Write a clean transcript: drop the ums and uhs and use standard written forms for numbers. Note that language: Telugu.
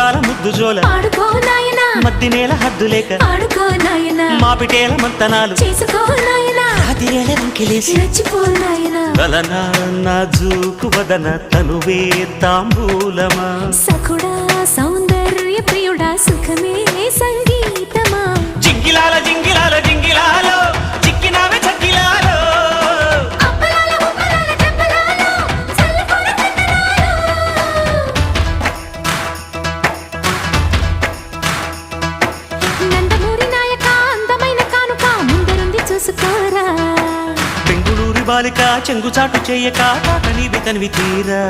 ముత్యాల ముద్దు జోల ఆడుకో నాయనా మద్ది నేల హద్దు లేక ఆడుకో నాయనా మాపిటేల మంతనాలు చేసుకో నాయనా రాతిరేల రంకిలేసి రెచ్చిపో నాయనా గలనా నాజూకు వదన తనువే తాంబూలమా సఖుడా సౌందర్య ప్రియుడా సుఖమే సంగీతమా జింగిలాల జింగిలాల జింగిలాలో చిక్కినావే చక్కిలాలో అప్పలాల ఉప్పలాల టప్పలాల చల్లకొడ నందమూరి నాయక అందమైన కానుక ముందరుంది చూసుకోరా బెంగుళూరు బాలిక చెంగుచాటు చెయ్యక తాట నీవి తనివి తీరా